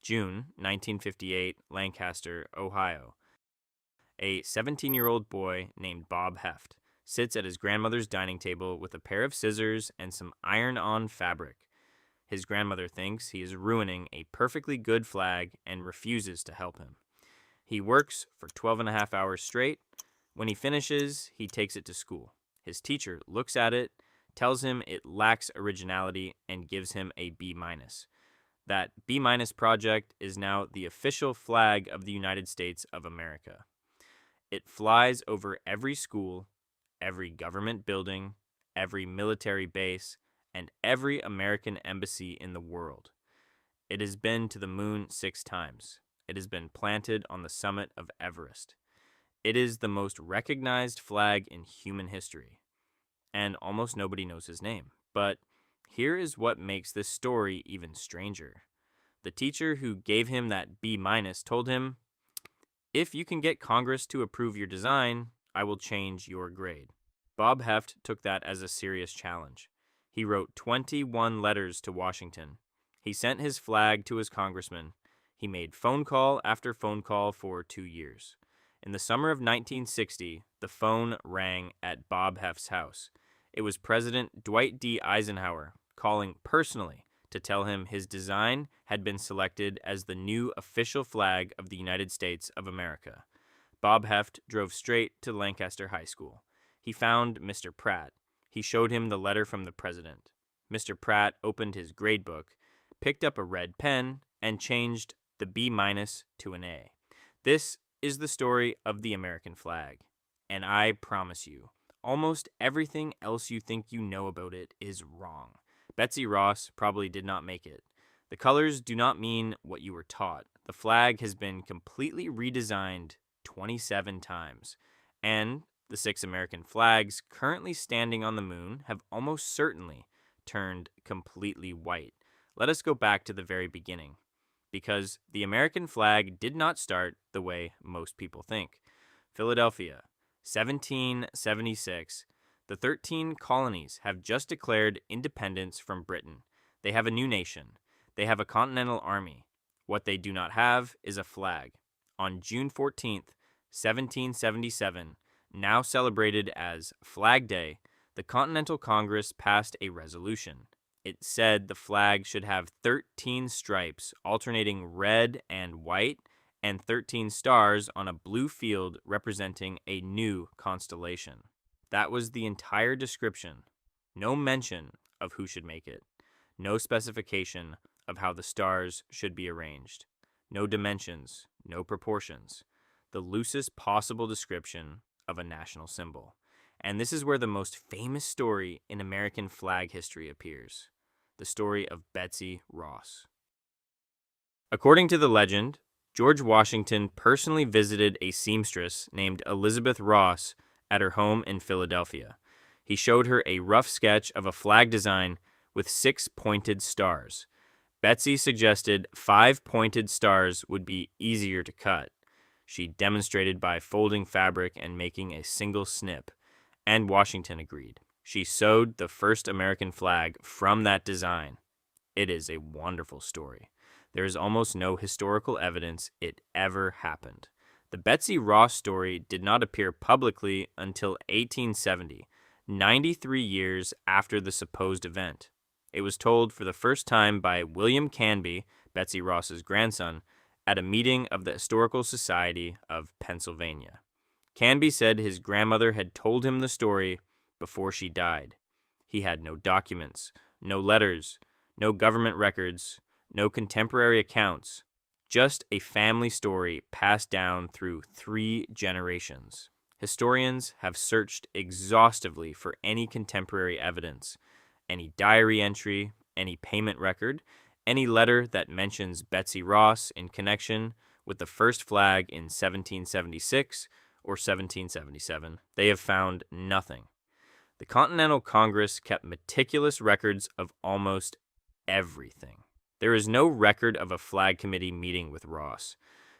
June 1958, Lancaster, Ohio. A 17-year-old boy named Bob Heft sits at his grandmother's dining table with a pair of scissors and some iron-on fabric. His grandmother thinks he is ruining a perfectly good flag and refuses to help him. He works for 12 and a half hours straight. When he finishes, he takes it to school. His teacher looks at it, tells him it lacks originality, and gives him a B-. That B- project is now the official flag of the United States of America. It flies over every school, every government building, every military base, and every American embassy in the world. It has been to the moon 6 times. It has been planted on the summit of Everest. It is the most recognized flag in human history. And almost nobody knows his name. But here is what makes this story even stranger. The teacher who gave him that B- told him, "If you can get Congress to approve your design, I will change your grade." Bob Heft took that as a serious challenge. He wrote 21 letters to Washington. He sent his flag to his congressman. He made phone call after phone call for 2 years. In the summer of 1960, the phone rang at Bob Heft's house. It was President Dwight D. Eisenhower calling personally to tell him his design had been selected as the new official flag of the United States of America. Bob Heft drove straight to Lancaster High School. He found Mr. Pratt. He showed him the letter from the president. Mr. Pratt opened his gradebook, picked up a red pen, and changed the B- to an A. This is the story of the American flag. And I promise you, almost everything else you think you know about it is wrong. Betsy Ross probably did not make it. The colors do not mean what you were taught. The flag has been completely redesigned 27 times. And the 6 American flags currently standing on the moon have almost certainly turned completely white. Let us go back to the very beginning, because the American flag did not start the way most people think. Philadelphia, 1776. The 13 colonies have just declared independence from Britain. They have a new nation. They have a continental army. What they do not have is a flag. On June 14th, 1777, now celebrated as Flag Day, the Continental Congress passed a resolution. It said the flag should have 13 stripes alternating red and white, and 13 stars on a blue field representing a new constellation. That was the entire description. No mention of who should make it. No specification of how the stars should be arranged. No dimensions, no proportions. The loosest possible description of a national symbol. And this is where the most famous story in American flag history appears. The story of Betsy Ross. According to the legend, George Washington personally visited a seamstress named Elizabeth Ross at her home in Philadelphia. He showed her a rough sketch of a flag design with 6 pointed stars. Betsy suggested 5 pointed stars would be easier to cut. She demonstrated by folding fabric and making a single snip, and Washington agreed. She sewed the first American flag from that design. It is a wonderful story. There is almost no historical evidence it ever happened. The Betsy Ross story did not appear publicly until 1870, 93 years after the supposed event. It was told for the first time by William Canby, Betsy Ross's grandson, at a meeting of the Historical Society of Pennsylvania. Canby said his grandmother had told him the story before she died. He had no documents, no letters, no government records, no contemporary accounts, just a family story passed down through 3 generations. Historians have searched exhaustively for any contemporary evidence, any diary entry, any payment record, any letter that mentions Betsy Ross in connection with the first flag in 1776 or 1777. They have found nothing. The Continental Congress kept meticulous records of almost everything. There is no record of a flag committee meeting with Ross.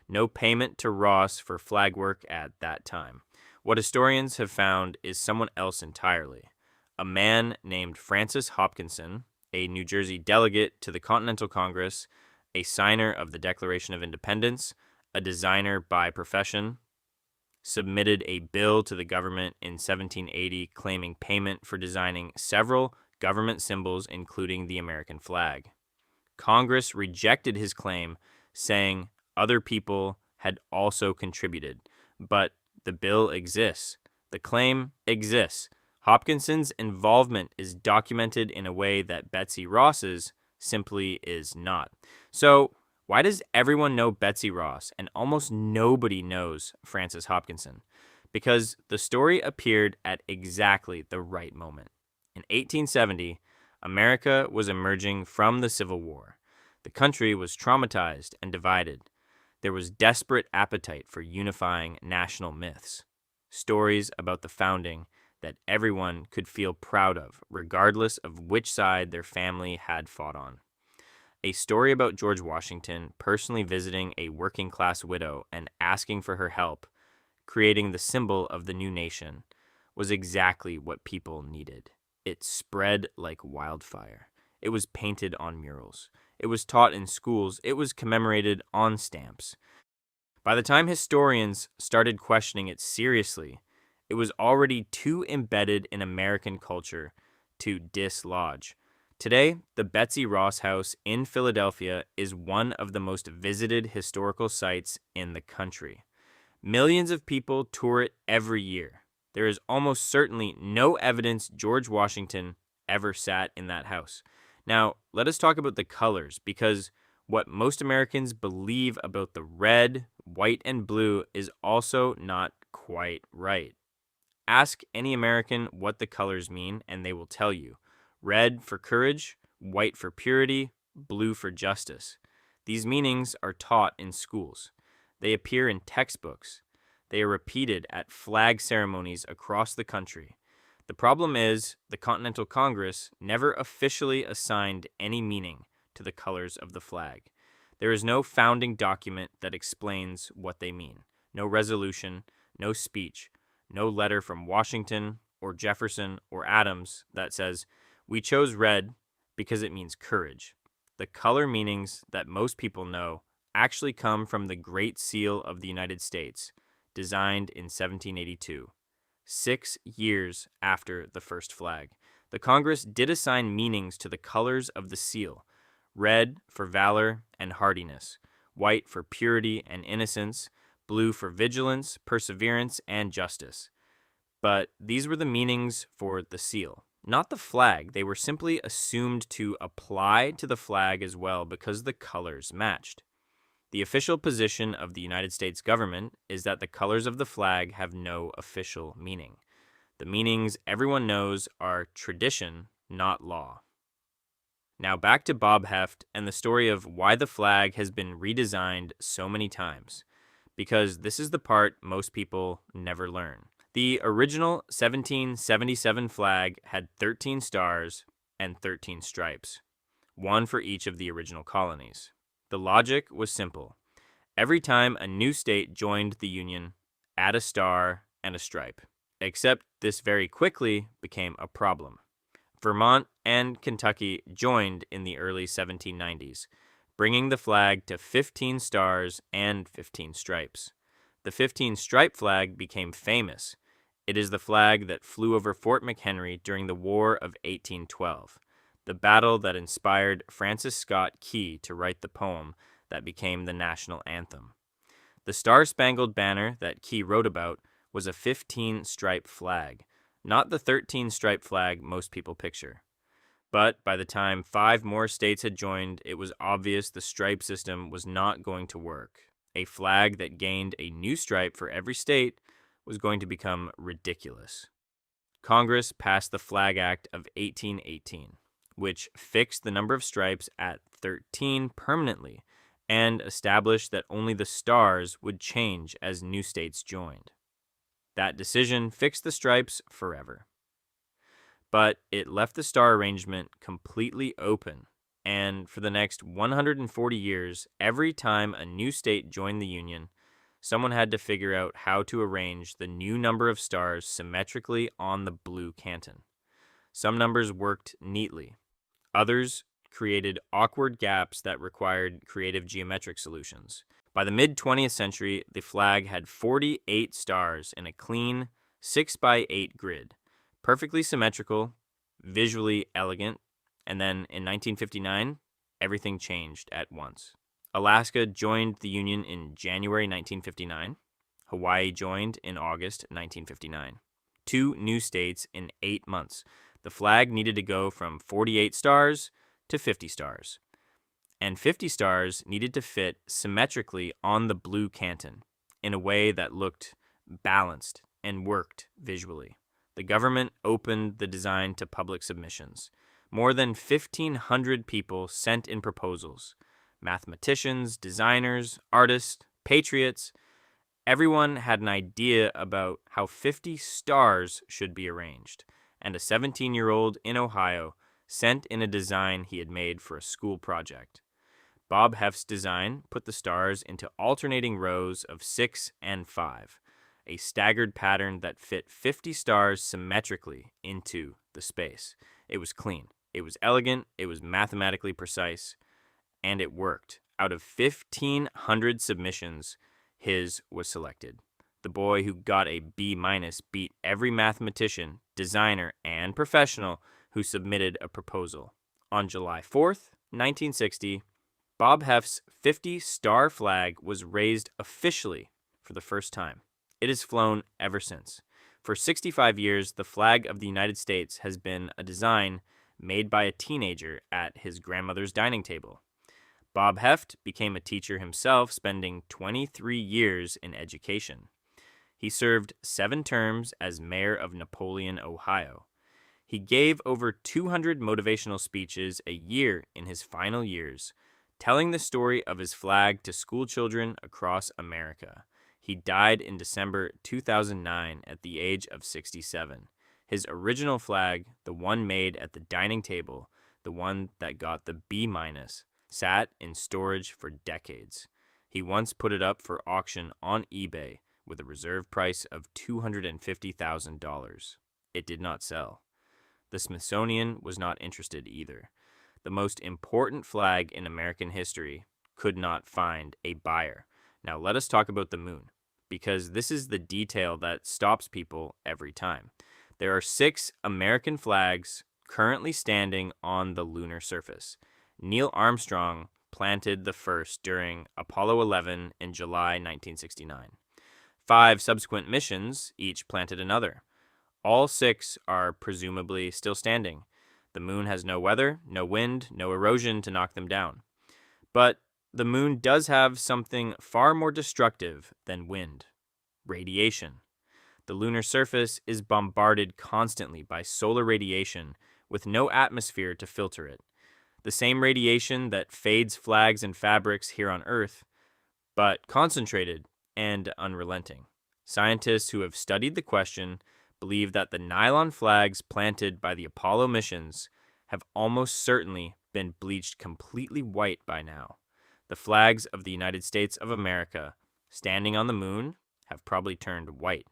No payment to Ross for flag work at that time. What historians have found is someone else entirely. A man named Francis Hopkinson, a New Jersey delegate to the Continental Congress, a signer of the Declaration of Independence, a designer by profession, submitted a bill to the government in 1780 claiming payment for designing several government symbols, including the American flag. Congress rejected his claim, saying other people had also contributed, but the bill exists. The claim exists. Hopkinson's involvement is documented in a way that Betsy Ross's simply is not. So, why does everyone know Betsy Ross and almost nobody knows Frances Hopkinson? Because the story appeared at exactly the right moment. In 1870, America was emerging from the Civil War. The country was traumatized and divided. There was desperate appetite for unifying national myths, stories about the founding that everyone could feel proud of, regardless of which side their family had fought on. A story about George Washington personally visiting a working-class widow and asking for her help, creating the symbol of the new nation, was exactly what people needed. It spread like wildfire. It was painted on murals. It was taught in schools. It was commemorated on stamps. By the time historians started questioning it seriously, it was already too embedded in American culture to dislodge. Today, the Betsy Ross House in Philadelphia is one of the most visited historical sites in the country. Millions of people tour it every year. There is almost certainly no evidence George Washington ever sat in that house. Now, let us talk about the colors, because what most Americans believe about the red, white, and blue is also not quite right. Ask any American what the colors mean, and they will tell you. Red for courage, white for purity, blue for justice. These meanings are taught in schools. They appear in textbooks. They are repeated at flag ceremonies across the country. The problem is, the Continental Congress never officially assigned any meaning to the colors of the flag. There is no founding document that explains what they mean. No resolution, no speech, no letter from Washington or Jefferson or Adams that says, "We chose red because it means courage." The color meanings that most people know actually come from the Great Seal of the United States, designed in 1782, 6 years after the first flag. The Congress did assign meanings to the colors of the seal: red for valor and hardiness, white for purity and innocence, blue for vigilance, perseverance, and justice. But these were the meanings for the seal, not the flag. They were simply assumed to apply to the flag as well because the colors matched. The official position of the United States government is that the colors of the flag have no official meaning. The meanings everyone knows are tradition, not law. Now back to Bob Heft and the story of why the flag has been redesigned so many times, because this is the part most people never learn. The original 1777 flag had 13 stars and 13 stripes, one for each of the original colonies. The logic was simple. Every time a new state joined the Union, add a star and a stripe. Except this very quickly became a problem. Vermont and Kentucky joined in the early 1790s, bringing the flag to 15 stars and 15 stripes. The 15-stripe flag became famous. It is the flag that flew over Fort McHenry during the War of 1812, the battle that inspired Francis Scott Key to write the poem that became the national anthem. The Star-Spangled Banner that Key wrote about was a 15-stripe flag, not the 13-stripe flag most people picture. But by the time 5 more states had joined, it was obvious the stripe system was not going to work. A flag that gained a new stripe for every state was going to become ridiculous. Congress passed the Flag Act of 1818, which fixed the number of stripes at 13 permanently and established that only the stars would change as new states joined. That decision fixed the stripes forever. But it left the star arrangement completely open, and for the next 140 years, every time a new state joined the Union, someone had to figure out how to arrange the new number of stars symmetrically on the blue canton. Some numbers worked neatly. Others created awkward gaps that required creative geometric solutions. By the mid-20th century, the flag had 48 stars in a clean 6x8 grid, perfectly symmetrical, visually elegant, and then in 1959, everything changed at once. Alaska joined the Union in January 1959. Hawaii joined in August 1959. 2 new states in 8 months. The flag needed to go from 48 stars to 50 stars. And 50 stars needed to fit symmetrically on the blue canton in a way that looked balanced and worked visually. The government opened the design to public submissions. More than 1,500 people sent in proposals. Mathematicians, designers, artists, patriots. Everyone had an idea about how 50 stars should be arranged, and a 17-year-old in Ohio sent in a design he had made for a school project. Bob Heft's design put the stars into alternating rows of 6 and 5, a staggered pattern that fit 50 stars symmetrically into the space. It was clean, it was elegant, it was mathematically precise, and it worked. Out of 1,500 submissions, his was selected. The boy who got a B- beat every mathematician, designer, and professional who submitted a proposal. On July 4th, 1960, Bob Heft's 50-star flag was raised officially for the first time. It has flown ever since. For 65 years, the flag of the United States has been a design made by a teenager at his grandmother's dining table. Bob Heft became a teacher himself, spending 23 years in education. He served 7 terms as mayor of Napoleon, Ohio. He gave over 200 motivational speeches a year in his final years, telling the story of his flag to school children across America. He died in December 2009 at the age of 67. His original flag, the one made at the dining table, the one that got the B-, sat in storage for decades. He once put it up for auction on eBay with a reserve price of $250,000. It did not sell. The Smithsonian was not interested either. The most important flag in American history could not find a buyer. Now let us talk about the moon, because this is the detail that stops people every time. There are 6 American flags currently standing on the lunar surface. Neil Armstrong planted the first during Apollo 11 in July 1969. 5 subsequent missions each planted another. All 6 are presumably still standing. The moon has no weather, no wind, no erosion to knock them down. But the moon does have something far more destructive than wind: radiation. The lunar surface is bombarded constantly by solar radiation with no atmosphere to filter it. The same radiation that fades flags and fabrics here on Earth, but concentrated and unrelenting. Scientists who have studied the question believe that the nylon flags planted by the Apollo missions have almost certainly been bleached completely white by now. The flags of the United States of America, standing on the moon, have probably turned white.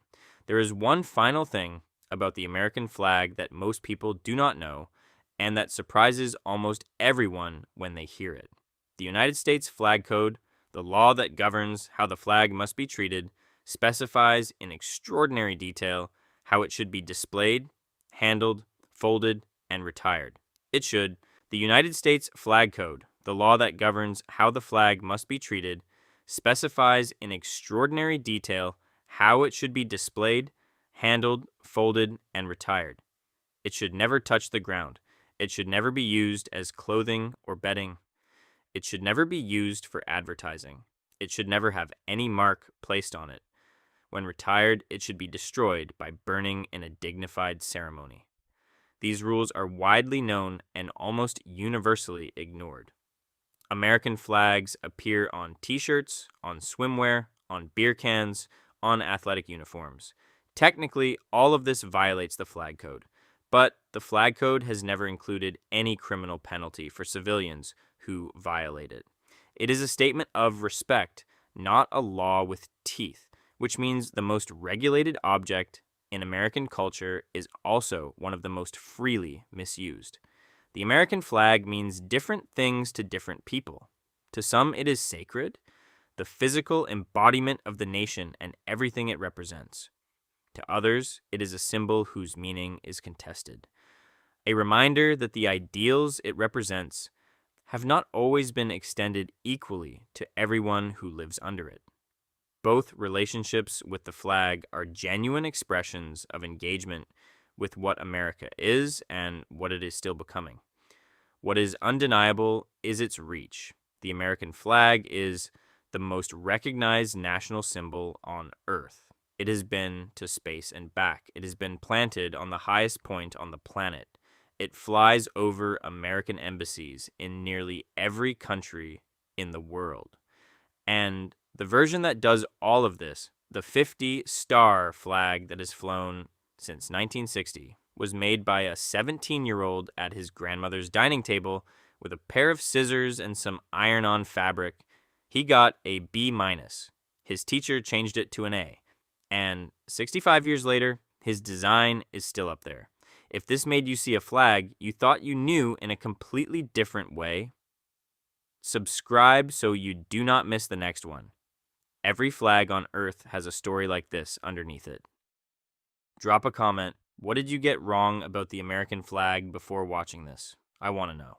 There is one final thing about the American flag that most people do not know, and that surprises almost everyone when they hear it. The United States Flag Code, the law that governs how the flag must be treated, specifies in extraordinary detail how it should be displayed, handled, folded, and retired. It should. The United States Flag Code, the law that governs how the flag must be treated, specifies in extraordinary detail how it should be displayed, handled, folded, and retired. It should never touch the ground. It should never be used as clothing or bedding. It should never be used for advertising. It should never have any mark placed on it. When retired, it should be destroyed by burning in a dignified ceremony. These rules are widely known and almost universally ignored. American flags appear on t-shirts, on swimwear, on beer cans, on athletic uniforms. Technically, all of this violates the flag code, but the flag code has never included any criminal penalty for civilians who violate it. It is a statement of respect, not a law with teeth, which means the most regulated object in American culture is also one of the most freely misused. The American flag means different things to different people. To some, it is sacred, the physical embodiment of the nation and everything it represents. To others, it is a symbol whose meaning is contested. A reminder that the ideals it represents have not always been extended equally to everyone who lives under it. Both relationships with the flag are genuine expressions of engagement with what America is and what it is still becoming. What is undeniable is its reach. The American flag is the most recognized national symbol on Earth. It has been to space and back. It has been planted on the highest point on the planet. It flies over American embassies in nearly every country in the world. And the version that does all of this, the 50-star flag that has flown since 1960, was made by a 17-year-old at his grandmother's dining table with a pair of scissors and some iron-on fabric. He got a B-. His teacher changed it to an A. And 65 years later, his design is still up there. If this made you see a flag you thought you knew in a completely different way, subscribe so you do not miss the next one. Every flag on Earth has a story like this underneath it. Drop a comment. What did you get wrong about the American flag before watching this? I want to know.